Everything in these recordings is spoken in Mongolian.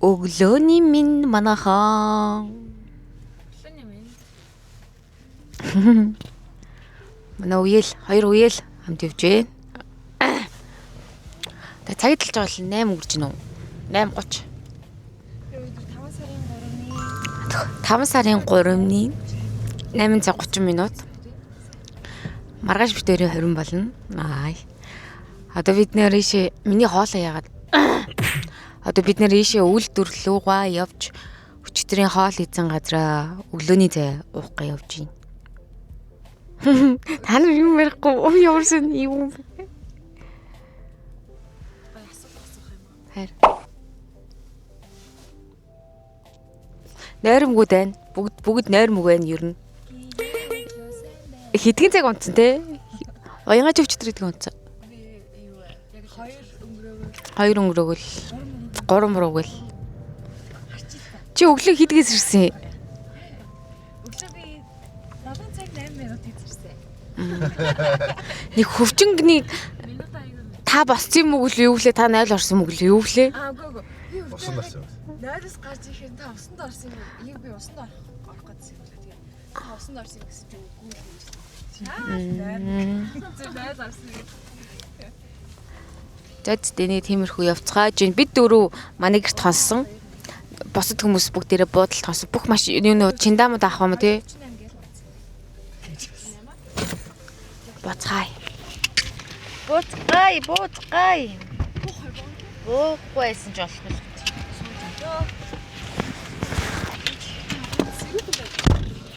Өглөөний минь манайхан. Өглөөний минь. Манай үеэл, хоёр үеэл хамт явж байна. Та цагт талж байгаа л 8 үрж гинөө. 8:30. Өдөр 5 сарын 3-ны 5 сарын 3-ны 8:30 минут. Маргааш битэрийн 20 болно. Ай. Одоо бид нэр ийшээ миний хоолоо яагаад одоо бид нэр ийшээ үйлдвэрлэлүүгаа явж өчигдрийн хоол эзэн газраа өглөөний цай уухгаа явж байна. Та нар юм ярихгүй ямарсан юм бэ? Хайр. Нойрмгууд байна. Бүгд нойрмог байна ер нь. Хэдхэн цаг унтсан те? Уянгач өчтөр хэдхэн унтсан? яг 2 өнгөрөөгөл 3 мөрөөгөл. Чи өглөө хідгээс ирсэн? өглөө би 7 цаг 8 минут ирсэн. Нэг хөвчөнгний Минут аяга. та босч юм уу гэлээ юу влээ? Та 0 орсон юм гэлээ юу влээ? Үгүй. Усан болсон. Найрас гарч ирэхэд та усанд орсон юм. Ийм би усанд орох гэсэн юм лээ. Тэгээ та усанд орсон гэсэн чи үгүй л юм шиг. Зөв найрас орсон юм. Зад дэний тиймэрхүү явцгааж байна. Бид дөрөв манай гэрт хонсон. Босод хүмүүс бүгдээрээ буудалд хонсон. Бүх машин юу нөө чиндаамууд авах юм тий? 38 гээл Буцгаая. Буцгаая. Бууггүйсэн ч болох юм.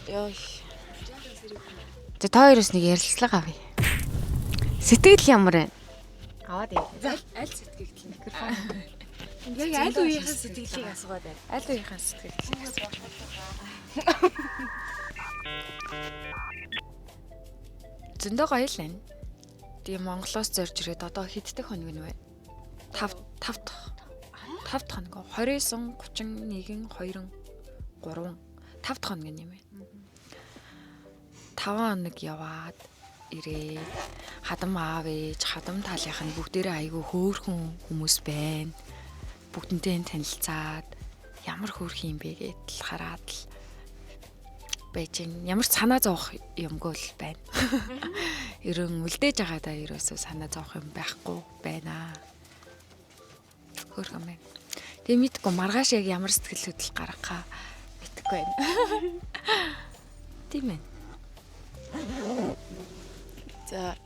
Ёо. Та хоёроос нэг ярилцлага авъя. Сэтгэл ямар вэ? Аваад яа. аль сэтгэгдэл микрофон. Яг аль үеийнхээ сэтгэлийг асуугаад байна. Аль үеийнхээ сэтгэл. Зөндөө гоё л байна. Тэгээ Монголоос зорж ирээд одоо хэддэх хоног нь вэ? 5 дахь хоног. 29, 31, 2, 3 5 дахь хоног юм байна. 5 хоног яваад ирээ. Хадам аав ээж, хадам талынх нь бүгдээрээ айгүй хөөрхөн хүмүүс байна. Бүгдэнтэй танилцаад ямар хөөрхөн юм бэ гэдэл хараад л байж гин. Ямар ч санаа зовох юмгүй л байна. Ерөн үлдээж байгаадаа ерөөсөө санаа зовох юм байхгүй байна. Хөөрхөн байна. Тэгээ мэдгүй маргааш яг ямар сэтгэл хөдлөл гаргахаа мэдгүй байна. Тийм ээ. За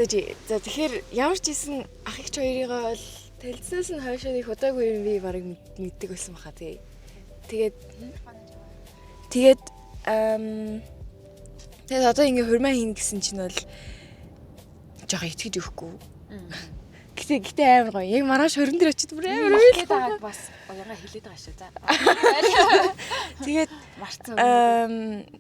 тэгэхээр ямар ч ийсэн ах их хоёрыгоо бол танилцсанаас нь хойш нэг удаагүй юм би барыг мэддэг байсан баха тий. Тэгээд одоо ингээ хурмаа хийн гэсэн чинь бол жоо итгэж өгөхгүй. Гэтэ амар гоё. Яг маргааш хөрөн дээр очиод бүр амар хэлээд байгааг бас уяга хэлээд байгаа шүү. За. тэгээд Марцсан.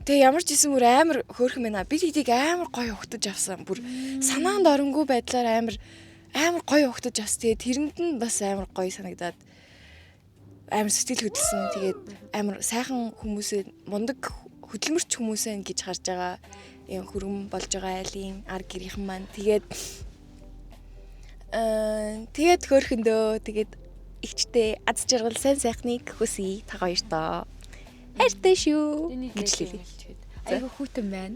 Тэгээ ямар ч юм бүр амар хөөрхөн байна. Бид хэдийг амар гоё ухтаж авсан. Бүр санаанд оронгүй байдлаар амар гоё ухтаж авсан. Тэгээ тэрэнд нь бас амар гоё санагдаад амар сэтгэл хөдлсөн. Тэгээд амар сайхан хүмүүсээ мундаг хөдөлмөрч хүмүүсээ гэж харж байгаа. Ийм хөргөн болж байгаа айлын ар гэрийнхэн маань. Тэгээд хөөрхөндөө тэгээд ихчтэй аз жаргал сайн сайхныг хүсье та хоёртоо. Хайртай шүү. Гэжлээ. Айгу хүүтэн байна.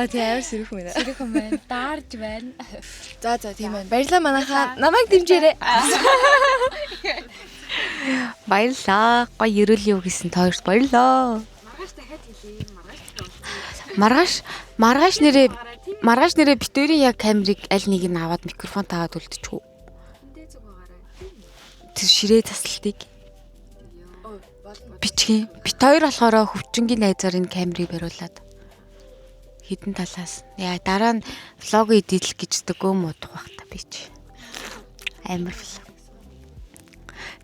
Тэг амар сэрхэн байна. Сэрхэн байна. Даарж байна. За тийм байна. Баярлалаа манайхаа. Намайг дэмжээрэй. Баярлаа. Гоё ерөөл юу гэсэн та хоёрт баярлаа. Маргааш дахиад хэлье. Маргааш нэрээ битүүрийн яг камерыг аль нэг нь аваад микрофон таагаад үлдчихв. Эндээ зүг байгаарай. Тэр ширээ таслалтыг бичгээ. Бит хоёр болохоор хөвчнгийн найзаар энэ камерыг бариулаад хідэн талаас яа дараа нь влог эдитлэх гэж дөгөө муудах байх та би чи. Амар влог.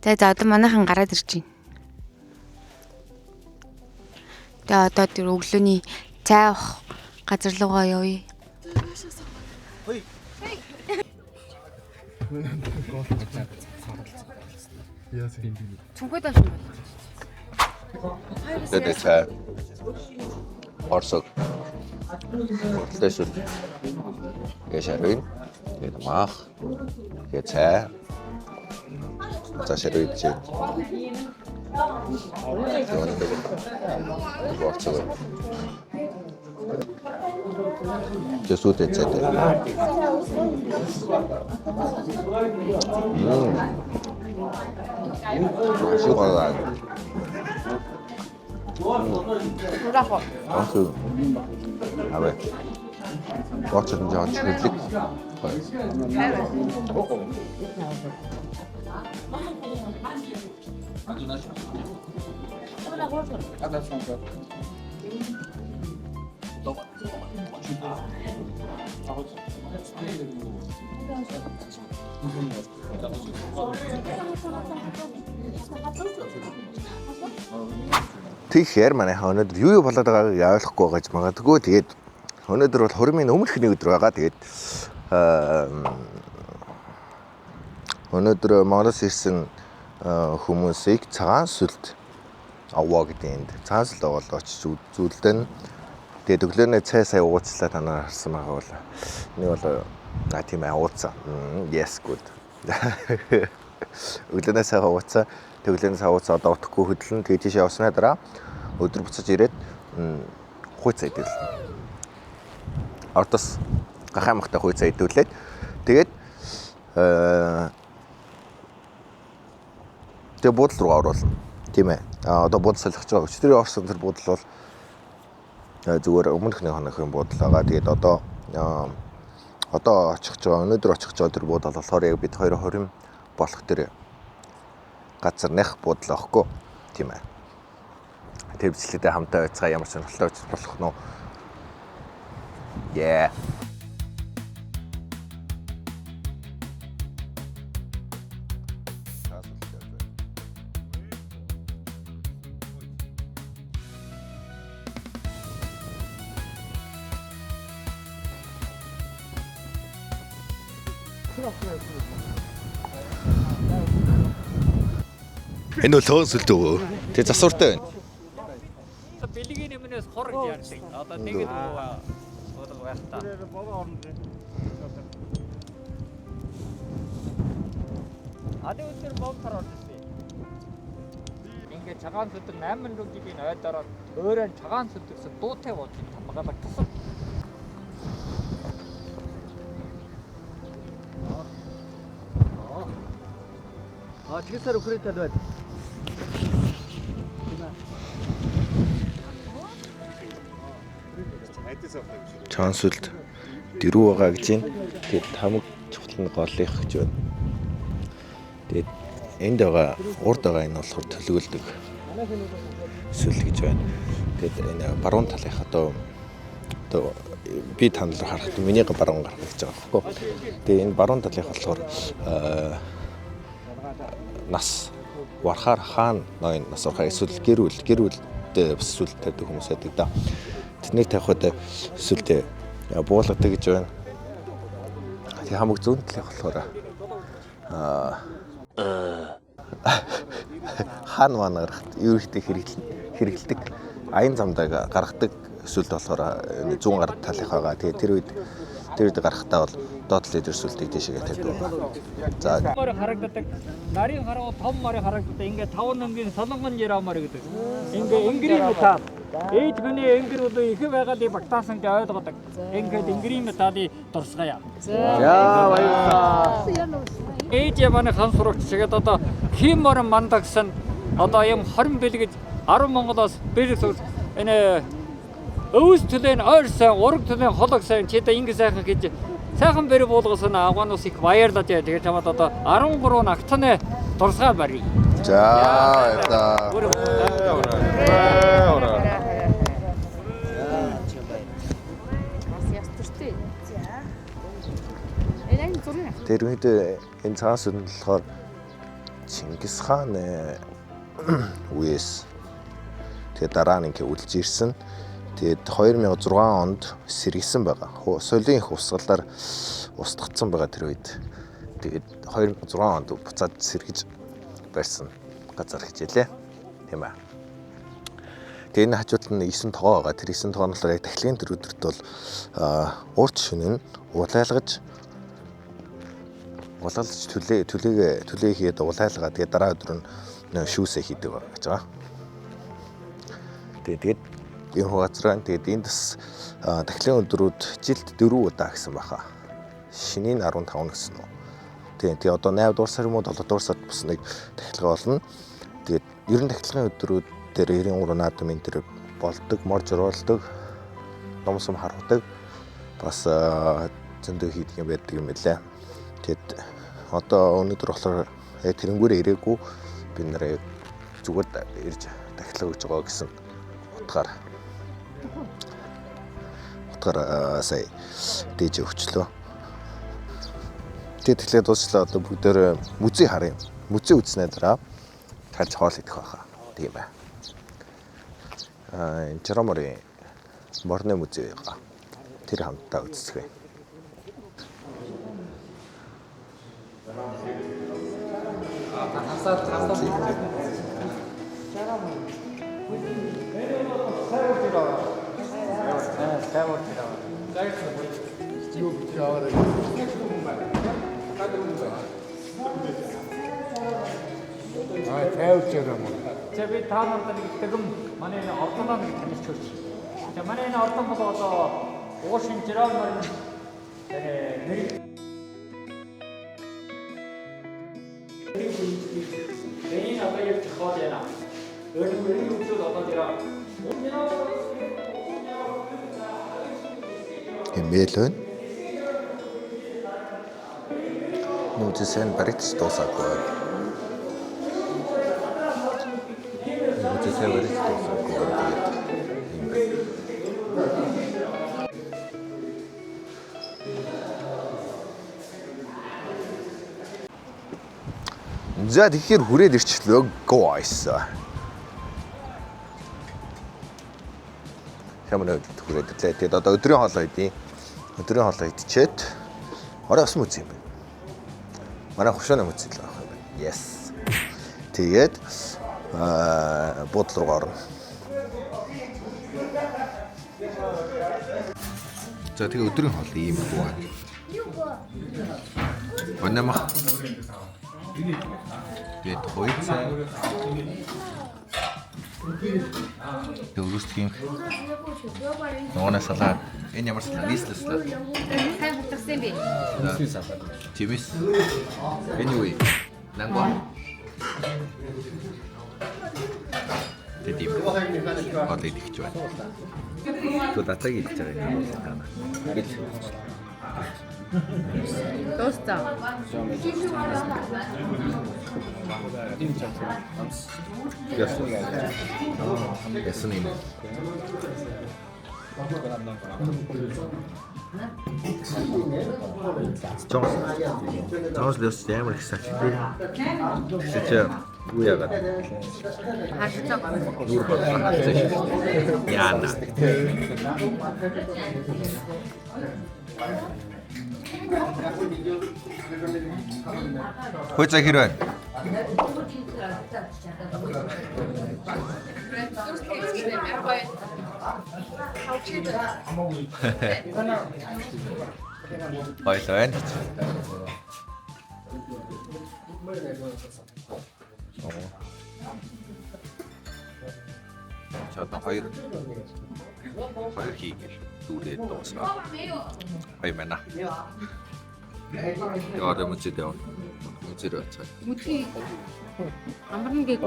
За одоо манайхан гараад ирж байна. Тэгээ одоо тэр өглөөний цай авах газар руугаа явъя. Цүнхээд авсан байна. Тэгээд цай. Орсог. Тэсүр. Яшарын. Тэгээд мах. Тэгээд цай. цаашаа идэж байна. Борцоо. Тэсүүтэй цайтай. Шугаа. Урах. Онцгой. Аваа. Борцоо нь жоо чиглэг. Тэгэхээр манайхаа өнөөдөр юу болоод байгааг ойлгохгүй байж магадгүй. Тэгээд өнөөдөр бол хурмын өмнөхний өдөр байгаа. Тэгээд өнөөдөр Монголоос ирсэн хүмүүсийг цагаан сүлд аваа гэдэг юм. Цагаан сүлд аваад очиж зүйлдэн тэгээд өглөөнөө цай сая ууцлаа танаар харсан байгаа бол нэг бол тийм ууцсан. Yes good. Өглөөнөө цай ууцсан. Өглөөнөө цай ууцаа одоо утгагүй хөдлөн тэгээд тийш явснаа дараа өдөр буцаж ирээд хуйцаа идэвлэн. Ортос гахамхтай хуйцаа идэвлээд тэгээд тэгээ буудлын руу оруулна. Тийм ээ. Одоо буудал солих гэж байгаа. Өчтөрийн орсон тэр буудал бол зүгээр өмнөхний хоногын буудал байгаа. Тэгээд одоо очих гэж байгаа. Өнөөдөр очих гэж байгаа тэр буудал болохоор яг бид 220 болох тэр газар нэх буудал авахгүй. Тийм ээ. Тэр бичлэгтэй хамтаа байцгаа ямар сонирхолтой байж болох нь. Yeah. Энэ бол тоосөлт өө. Тэг засвартай байна. Бэлгийн нэмнээс хорог ярьдаг. Одоо тэгээд бодог байх та. Адын өдөр бомбар орж ирсэн. Ингээд цагаан сүдэг 8 руугийн ойдороо өөрөө цагаан сүдэгс дуутай болж байгаа тусах. Тэгсээр өхрөөтэй байд. Чансулд дэрүү байгаа гэж байна. Тэгээд хамаг чухлын голынх гэж байна. Тэгээд энд байгаа урд байгаа энэ болохоор төлөвлөдөг сүл гэж байна. Тэгээд энэ баруун талынх одоо би тань руу харахад миний баруун гарах гэж байгаа байхгүй. Тэгээд энэ баруун талынх болохоор нас вархаар хаан ноён нас урхаа эсвэл гэрүүлтэй сүл тавьдаг хүмүүс байдаг да. Тэднийг тавихад сүлдээ буулгадаг гэж байна. Тэг хамаг зүүн талынх болохоор хаан маань гарахад ерөөхдөө хэрэгэлдэг аян замдаа гаргадаг сүлд болохоор зүүн гар талынх байгаа. Тэгээ тэр үед гарахтаа бол доотлол дээр сүлдийг тийшээ тавьдаг байна. За мөр харагддаг. Нарийн хараа том мөр харагддаг. Ингээ 5 нангийн солонгон жирамаар гэдэг. Ингээ энгэрийн метал. Ээж хүний энгэрүүд их байгаад багтаасан гэж ойлгодог. Ингээд энгэрийн металыг дурсгая. яа баярлалаа. Ээж манай хан сурагч тэгээд одоо химор мандагсан одоо юм 20 бэлгэж 10 Монголоос бэлгэж энэ өвс төлөө ойрсан ураг төлөө холог сайн чи та ингэ сайхан гэж сайхан бэр буулгасан агуунаас их баярлаад яа. Тэгээд чамд одоо 13 нагтны дурсгал барья. За тэр үед энэ цагаан сүлд болохоор Чингис хаан үеэс тэгээд дараа нь ингээ үлж ирсэн. Тэгээд 2006 онд сэргийсэн байгаа. Соёлын их усгалаар устгацсан байгаа тэр үед. Тэгээд 2006 онд буцаад сэргэж барьсан газар хичээлээ. Тийм ээ. Тэгээд энэ хажууд нь 9 тогоо байгаа. Тэр 9 тогоо нь болохоор яг тахилын тэр өдөрт бол урд шөнө нь улайлгаж улаалж төлөө хийгээд улайлгаа тэгээд дараа өдөр нь шүүсээ хийдэг гэж байгаа. Тэгээд энэ хугацаанд тэгээд энд бас тахилын өдрүүд жилд 4 удаа гэсэн баха. Шинийн 15 гэсэн үү. Тэгээд одоо 8 дугаар сар юм уу 7 дугаар сард бас нэг тахилга болно. Тэгээд ер нь тахилгын өдрүүд дээр 93 наадам энэ төр болдог, мор журуулдаг, номсом харахдаг бас зөндөө хийдэг юм байдаг юм лээ. Тэгэд одоо өнөөдөр болохоор тэрнгүүр ирээгүй бид нарыг зүгээр ирж тахилга өгж байгаа гэсэн утгаар сая дэж өгчлөө. Тэгээд тахилга дуусчлаа одоо бүгдээр музей харъя. Музей үзснээр дараа талж хоол идэх байхаа. Тийм бай. Энэ Чарамарын морны музей байгаа. Тэр хамтдаа үзсгэй. За би та нартай нэг тэгм манай энэ ордоноо нэг танилцж өгч. За манай энэ ордон бол одоо уушин Жирамарын нэр энэ одоо яг хол яна. Өөрөөр хэлбэл одоо Жирам Эмээлэн нүдэсэн баригдаж дуусаагүй. Нүдэсэн баригдаж дуусаагүй. За тэгэхээр хүрээд ирчлөө guys. Хэмнээд хүрээд ирлээ. Тэгээд одоо өдрийн хоолоо идэх. Өдрийн хоолоо идчихэд орой ус мөц юм байна. Манай хушааны мөц л байх юм байна. Yes. Тэгээд буудлын руу орно. За тэгээд өдрийн хоол ийм байна. Банамах. Тэгээд хойцаа. Дөрөвсдгийн нуунаа салаад энэ ямар салаад нийслэл салаад Сайн хутгсан би. чимэс anyway нангва тэдим хоолыг ихж байна. Тэгвэл атаг идэж байгаа юм байна. Тоста. Ясан юм. Жоос лээс ямар их сахилтай. Тэгсэж юу яагаад? Хашцаг. Нүүр болчихсон. Яана. Хойцаа хэрвээ. Хойлоо. За одоо хоёр хийгээл дүүрээд дуусна. Хай мана. Яа дэ мөчтэй яа. Мөчтэй очоо. Мөчий. Амарнгийг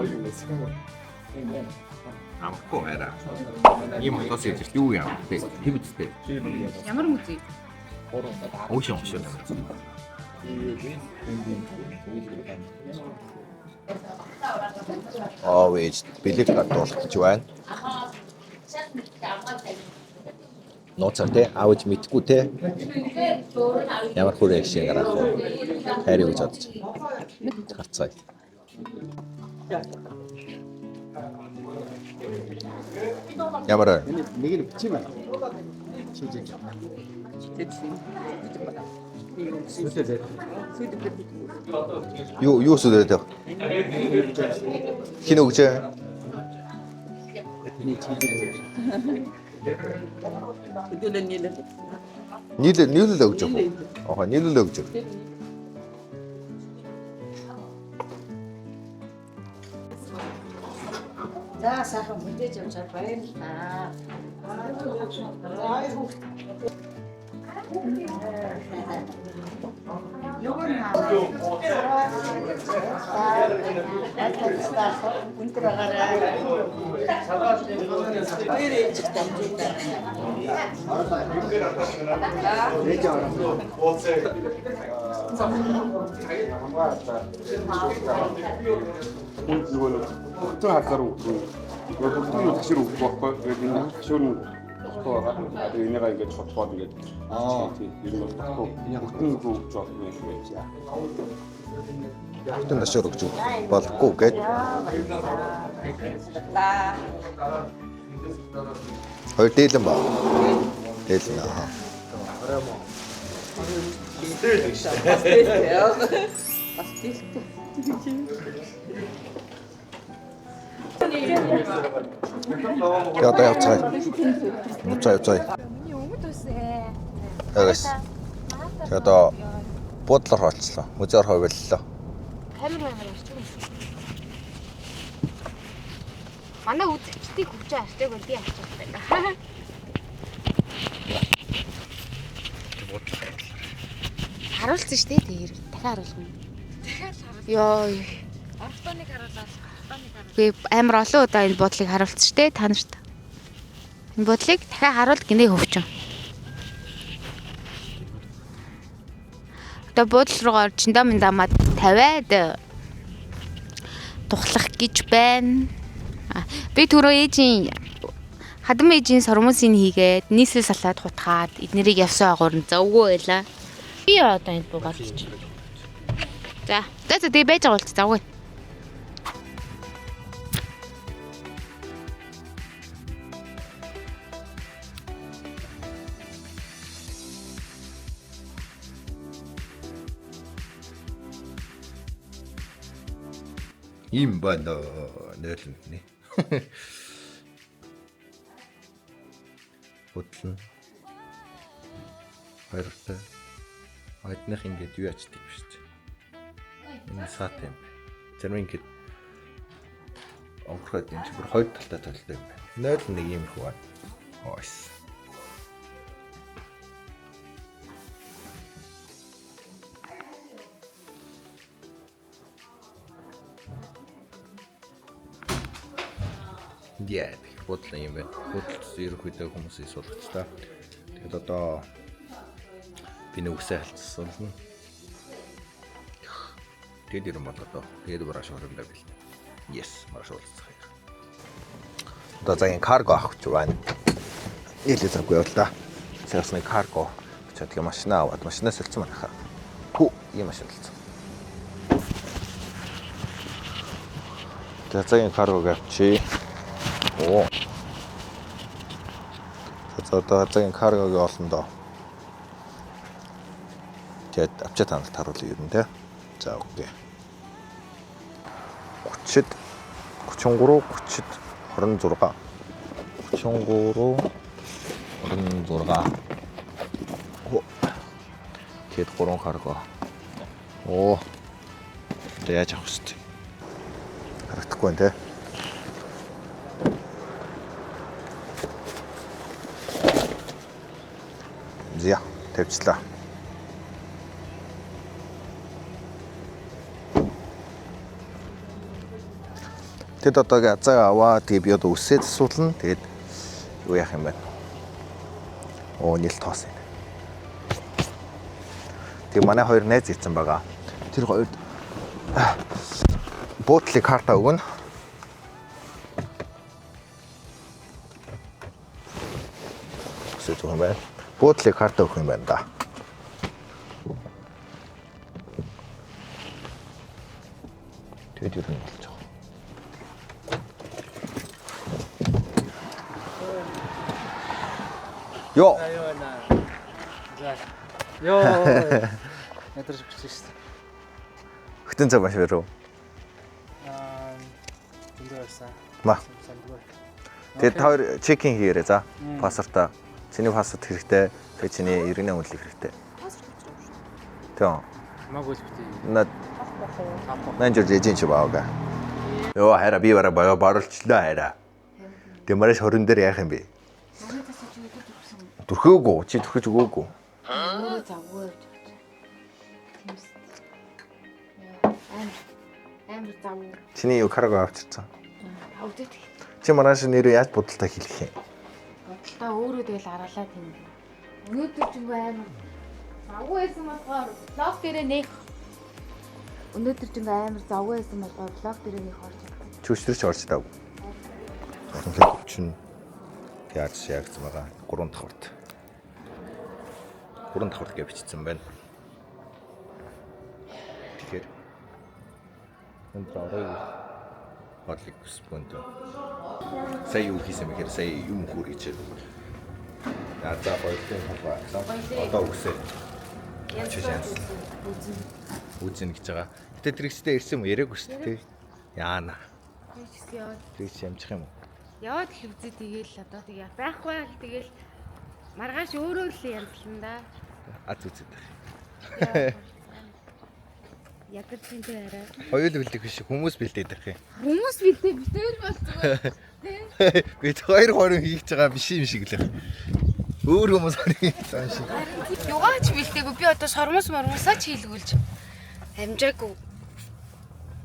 Амко эра. Ийм хотоос яаж юу юм бэ? Хэмжтэй. ямар мөчий? Оошон. Вэж бэлэг гадуулж байна. Ноцтой авч мэдгүй те. Ямар хүрээ шиг гарах вэ? Хайр гэж бодож. Гарцгаая. Ямар нэг нь бичим байна. Юу сүлээд вэ? Хин өгч. нийлэл өгч. Аа нийлэл өгч. За сайхан мэдээж явж баярлалаа. Нөгөө хөтөн хазаар өгдөг. Нөгөө хөтөн нь ташир өгөх байхгүй. Тэгээд энэ ташир нь болохгүй байгаа. Тэгээд энийгээ ингэж хотгоод ингэж тийм ер нь болохгүй. Хөтөн рүү өгч болно юм гэж яа. Хөтөн ташир өгч болохгүй гэж. Хоёр дээлэн ба. Дээлэн аа. Ja, da явцгаая. Явцгаая. Миний өнгөд үсээ. Тэгээс. Тэгээд одоо буудлаар хоолцлоо. Музеор ховллоо. Камер авчих юм. Манай үзэгчдийг хүч авчдаг бол би авчих байна. Харуулсан шүү дээ тэр. Дахиад харуулах юм. Дахиад харуулах. Йоо. Автоныг харуулаад. Би амар олон удаа энэ буудлыг харуулсан шүү дээ та нарт. Энэ буудлыг дахиад харуул гинэ хөвчөн. Одоо буудлал руу орж чиндамдамаад тавиад тухлах гэж байна. Би түрүү ээжийн хадам ээжийн сормосыг хийгээд нийслэл салаад хутгаад эднэрийг явсан агуурн зөвгөө байла. Би одоо энд буугаалч. За тэгээ байж байгаа бол завгүй. Ийм байна нөөлөндний. Бодлон. Баяртай. Айднах ингээд юу ячдаг юм шүү дээ. Энэ саат юм. Зарим ингээд онгорхойд юм чи бүр хоёр талтай талтай юм байна. Нойл нэг юм хөө. Хойс. Яа, бодлоо юм байна. Бодлоос ерөөхдөө хүмүүсийг суулгач та. Тэгэхэд одоо би нүгсээ халцсан. Тэгээд юм болоо. Тэгээд бараш хоромдоо бил. Yes, марш уулзах юм. Одоо цагийн карго авах гэж байна. Ялээ цаггүй явлаа. Сарсны карго. Чатлаа машина аваад машинаас солилцсон байна хаа. Хүү, ийм машин солилцсон. Тэгээд цагийн каргог авчи. Оо. Одоо цагийн каргогийн олондоо. Тэгээд авчаа таналт харуулъя ер нь те. За окей. 30 43 30 26 43 26 гээд 3 карго. Оо. Тэ яаж авах вэ? Харагдахгүй байна те. Зя, тавьчлаа. Тэд одоо газаа аваа тэгээ би одоо үсээд суулна. Тэгээд юу яах юм бэ? Оо нийл тоос юм. Тэгээ манай хоёр найз ийцэн байгаа. Тэр хоёрд буудлын карта өгнө. Үсээд юм байна. Буудлын карта өгөх юм байна да. Тэгээд юу юм болж байгаа. Йоо. Йоо. Ядарч бичсэн шүү дээ. Хөтөн цаг маш өрөө. Тэндээсэн. Ма. Тэгээд та хоёр чекинг хийгээрэй за. Паспорта. Чиний паспорт хэрэгтэй. Тэгээд чиний иргэний үнэлэг хэрэгтэй. Тэг. Хамаагүй л битээ. Над. Менежер дэжин чи баага. Йоо хараа би бараа борлчлаа хараа. Тэ мараш 20 дээр яах юм бэ? Төрхөөгүй чи төрхөж өгөөгүй. Өөрөө завгүй явж байгаа. Амар завгүй. Чиний юу карго авчирсан. Авдээд. Чи мараш нэрээ яаж будалтай хэлэх юм? Та өөрөө тэгэл араалаад юм. Өнөөдөр ч юм амар завгүй байсан болохоор блог дээрээ нэх. Өнөөдөр ч амар завгүй байсан болохоор блог дээрээ нэх орж ирсэн. Чүчтэрч орж даагүй. Ингээд чинь яаж ягцсан байгаа. 3 давхарт. 3 давхарт гэж бичсэн байна. Тэгэхээр энэ орой хотлыг спонт. Сая юу хийсэн мэхээр сая юм хөр гэж. Язаа хоёрын хаваа. Одоо үсээ. Үзэн гэж байгаа. Гэтэ трикстэй ирсэн юм яриаггүй шүү дээ. Яана. Трикс ямчих юм уу? Яваад л үзээ тэгэл одоо тэг байхгүй л тэгэл маргааш өөрөө л янзлан да. Аз үзээд байх. Ядарчин тэр арай. Хоёул бэлдэх биш хүмүүс бэлдээд байх юм. Хүмүүс битээ битээр болцгоо. Бид хоёр хорон хийж байгаа биш юм шиг л байна. Өөр хүмүүс хийсэн шиг. Югаач бэлдээгүй би одоо сормосаа ч хийлгүүлж амжаагүй.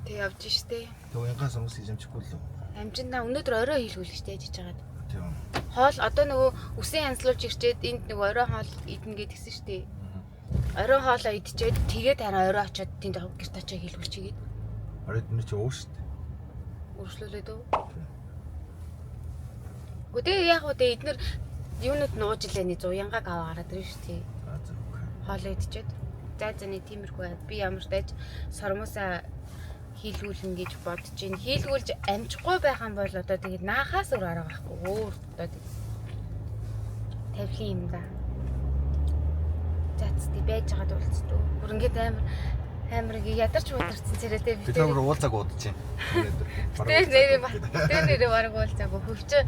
Тэг явж штэ. Тэг уянгаас хүмүүс хийж амжихгүй л үү? Амжиндаа өнөөдөр орой хийлгүүлж штэ гэж жагаад. Тийм. Хоол одоо нөгөө үсэн янзлуулж ирчээд энд нөгөө орой хоол идэнэ гэдгсэн штэ. Орой хоолоо идчихэд тэгээд хараа орой очиод тэнд гэрт очиод хийлгүүлчихгээд. Оройд нэр чи ууш штэ. Үрслүүлээд үү? Өдөө яг үдэ эднэр юунууд нууж илээний 100 янгааг аваа гараад ирж штэ. Хоолоо идчихэд. За нэг тиймэрхүү байд. Би ямар ч тааж сормосаа хийлгүүлнэ гэж бодож байна. Хийлгүүлж амжихгүй байх юм бол одоо тэгээд наахаас өөр арга байхгүй. Өөр одоо тавих юм да. Зацтай байж байгаад уулзтуу. Бүр ингээд амар ядарч ударсан царайтай би. Бид нар уулзааг удаж байна. Тэр нэрээ бараг уулзаагүй. Хөвчөө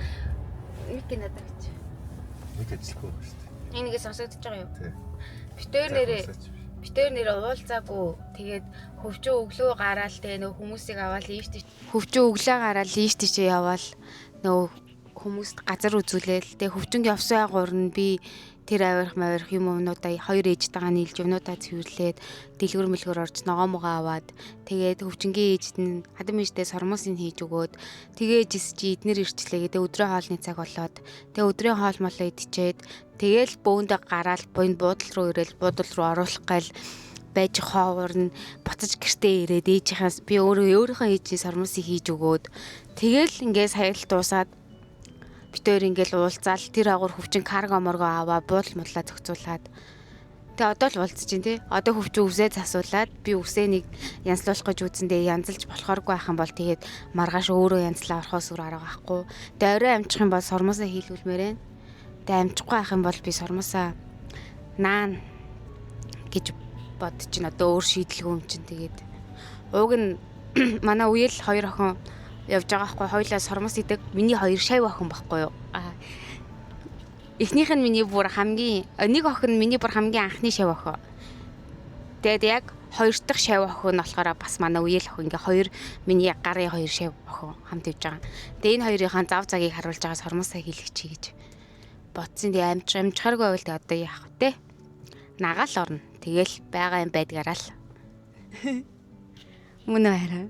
мик надад гэж. Мик ажиллахгүй байна шүү дээ. Энийгээ сонсогдож байгаа юу? Тий. Битээр нэрээ уулзаагүй. Тэгээд хөвчөө өглөө гараал те нөө хүмүүсийг аваад ийш тийш. Хөвчөө өглөө гараал ийш тийш яваал нөө хүмүүст газар үзүүлээл. Тэгээ хөвчөнгө явсан гурн би тэр авирах юмнуудаа хоёр ээжтэйгээ нийлж юмнуудаа цэвэрлээд дэлгүр мэлгүр орж ногоо могоо аваад тэгээд хөвчнгийн ээжт нь хадам ээжтэй сормосыг хийж өгөөд тэгээжс чи эднэр ирчлээ гэдэг өдрийн хоолны цаг болоод тэгээ өдрийн хоол молоо идчихэд тэгээл бөөндө гараал буйнд буудал руу ирээл буудал руу оруулах гал байж хоовор нь буцаж гэртээ ирээд ээжийнхээс би өөрийнхөө ээжийн сормосыг хийж өгөөд тэгээл ингээд саялт дуусаад битээр ингээл уулзаал тэр агуур хөвчин карго морго аваа буудал модлаа зохицуулаад тэгээ одоо л уулзж чинь тий одоо хөвчин үсээ засуулаад би үсэнийг янзлуулах гэж үзэндээ янзалж болохооргүй байх юм бол тэгээд маргааш өөрөө янзлаа орохоос өөр арга байхгүй тэгээ орой амжих юм бол сормосоо хийлгүүлмээрэн тэгээ амжихгүй байх юм бол би сормосоо наан гэж бодож чинь одоо өөр шийдлгүй юм чинь тэгээд ууг нь манай үеэл хоёр охин явж байгаа хгүй хоёлаа сормос идэг миний хоёр шав охин байхгүй юу эхнийх нь миний бүр хамгийн нэг охин нь миний бүр хамгийн анхны шав охин тэгээд яг хоёр дахь шав охин нь болохоор бас манай үеэл охин ингээ хоёр миний гарын хоёр шав охин хамт явж байгаа тэгээд энэ хоёрынхаа зав цагийг харуулж байгаа сормосоо хийлгэчихье гэж бодсон тэгээд амжихааргүй байвал тэгээд одоо яах вэ нагаал орно тэгэл байгаа юм байдгаараа л мөн хараа.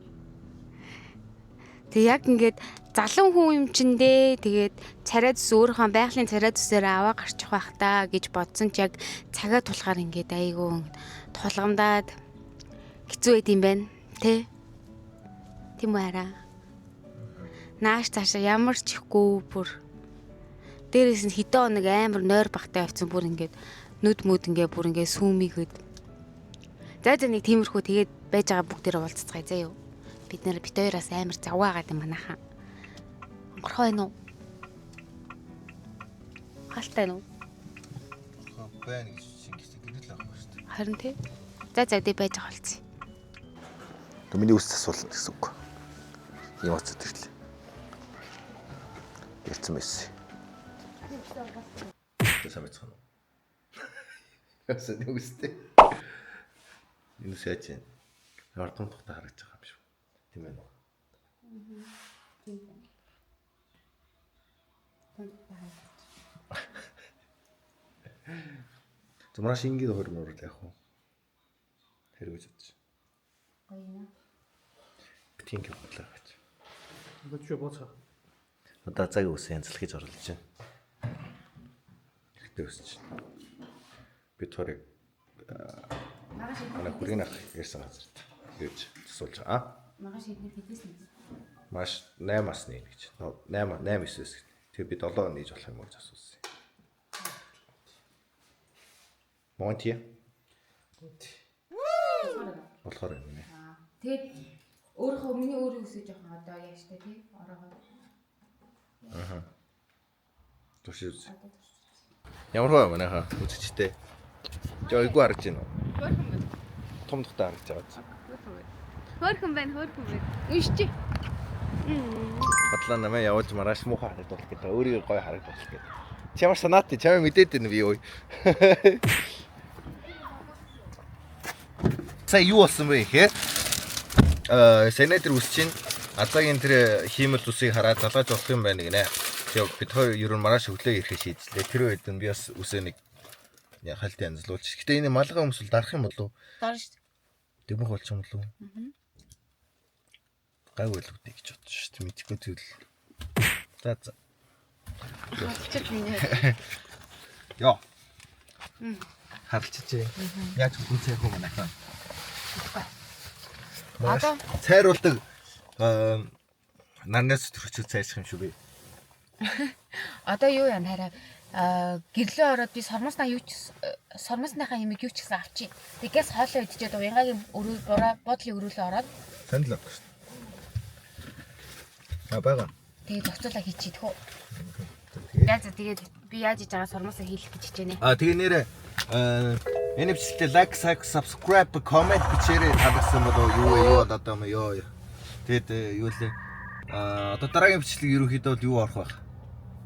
Тэг яг ингээд залан хүн юм чин дээ. Тэгээд царай зүс өөрийнхөө байгалийн царай зүсээр аваа гарчих байх та гэж бодсон ч яг цагаа тулахаар ингээд айгүй тулгамдаад хэцүү байд юм байна. Тэ? Тийм үү хараа. Нааш цаашаа ямар ч ихгүй бүр. Дээрээс нь хэдэн хоног амар нойр багтаа явцсан бүр ингээд нүд мүд ингээд бүр ингээд сүүмийгэд. За нэг тиймэрхүү тэгээд байж байгаа бүгдээрээ уулзцгаая заа юу. Бид хоёроос амар завгаагаад юм манайхаа. Онгорхой байна уу? Халтай байна уу? Байна гэж шингэсэн гинэл авахгүй шүү дээ. Харин тий. За дээ байж байгаа болцсон. Тэг миний үс засуулна гэсэн үг. Ийм оцод ирлээ. Ярьсан байсан. Тэсээ байцгаана уу? Яасан нэг үстэй. Энэ үс яаж юм? Ардам тухтай харагдаж байгаа юм шүү. Тийм ээ. Зумраш ингээд хөрмөр яах вэ? Хэрэгж бодчих. Гоё. Битгий бодлоо гэж. 이거 쥐어 보자. Одоо цаг үсэн янзлахиж орлож байна. Ихтэй өсч байна. Би төрийг манай хүрийн ах ярьсан газар хийж тусуулж байгаа. Магаш эдгээр хэдээс нь. Маш 8-аас нэг гэж. 8 9-ээс. Тэгээ би 7 нээж болох юм уу гэж асуусан. Монти. Болохоор юм нэ. Тэгээд өөрөө миний өөрөө өсөж явах одоо яаж тэ тий ороогоо. Төшөөс. Ямар хөө манайха үзэгчтэй. Жойгүй харж байна уу? Том тухтай харж байгаа. Хөөрхөн байна. Ишчи. Батлаа намайг явуулж маргааш муухай харагдуулах гэдэг. Өөрийгөө гоё харагдуулах гэдэг. Чи ямар санаатай чамайг мэдээд байна би юу? За юу болсон бэ гэхээр сенатор үсчин Азагийн тэр хиймэл усыг хараад залгаж болох юм байна гинэ. Тэгээ бид хоёр ер нь маргааш өглөө ирэхэд шийдлээ. Тэр үед нь би бас үсээ нэг хальт янзлуулж. Гэтэ энэ малгай өмсөл дарах юм болов уу? Дарна шүү дээ. Дэмэх болчих юм болов уу? Гай байлгүй гэж бодсон шүү дээ. Мэдхгүй тэгэл. За. Болчих миний. Яа. Харалчиж. Яаж үгүй яах юм байна. Одоо цайруулдаг нарнаас төрөчөө цайрчих юм шүү би. Одоо юу юм хараа гэрлөө ороод би сормосныхаа ямиг юу ч гэсэн авчи. Тэгээс хоолоо идчихэд уянгагийн буудлын өрөөлөө ороод Сандлаа. Бага. тэгээд зохицуулаа хийчихээ хөө. Яаж тэгээд би яаж иж байгаа сормосоо хийх гэж хичээнэ. Тэгээ нэрээ энэ бичлэгтээ лайк, subscribe, comment бичээрэй таалагдсан болов юу одоо юм ёо. Тэгээд юу лээ одоо дараагийн бичлэг ерөнхийдөө юу орох байх?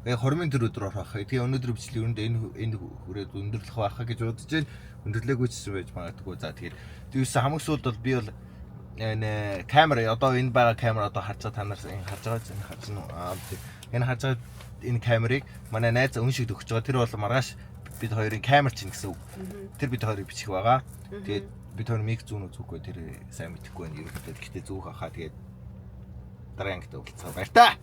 Тэгээ 24 өдөр орох байх. Тэгээ өнөөдөр бичлэг өрөнд энэ хүрээд өндөрлөх байхаа гэж бодож байна. Өндөрлөөгүй ч байж магадгүй. За тэгээд тиймээс хамгийн сүүлд бол би бол энэ камера одоо энэ байгаа камера одоо харж байгаа та нар энэ харж байгаа чинь харж байна. Энэ харж байгаа энэ камерыг манай найз өншигд өгч байгаа. Тэр бол маргааш бид хоёрын камер чинь гэсэн үг. Тэр бид хоёрыг бичих байгаа. Тэгээд бид хоёр мик зүүн үзүүгүй тэр сайн мэдэхгүй байна. Ерөнхийдөө гэхдээ зүүх хаа тэгээд дараагийн ангид уулзах баяр та.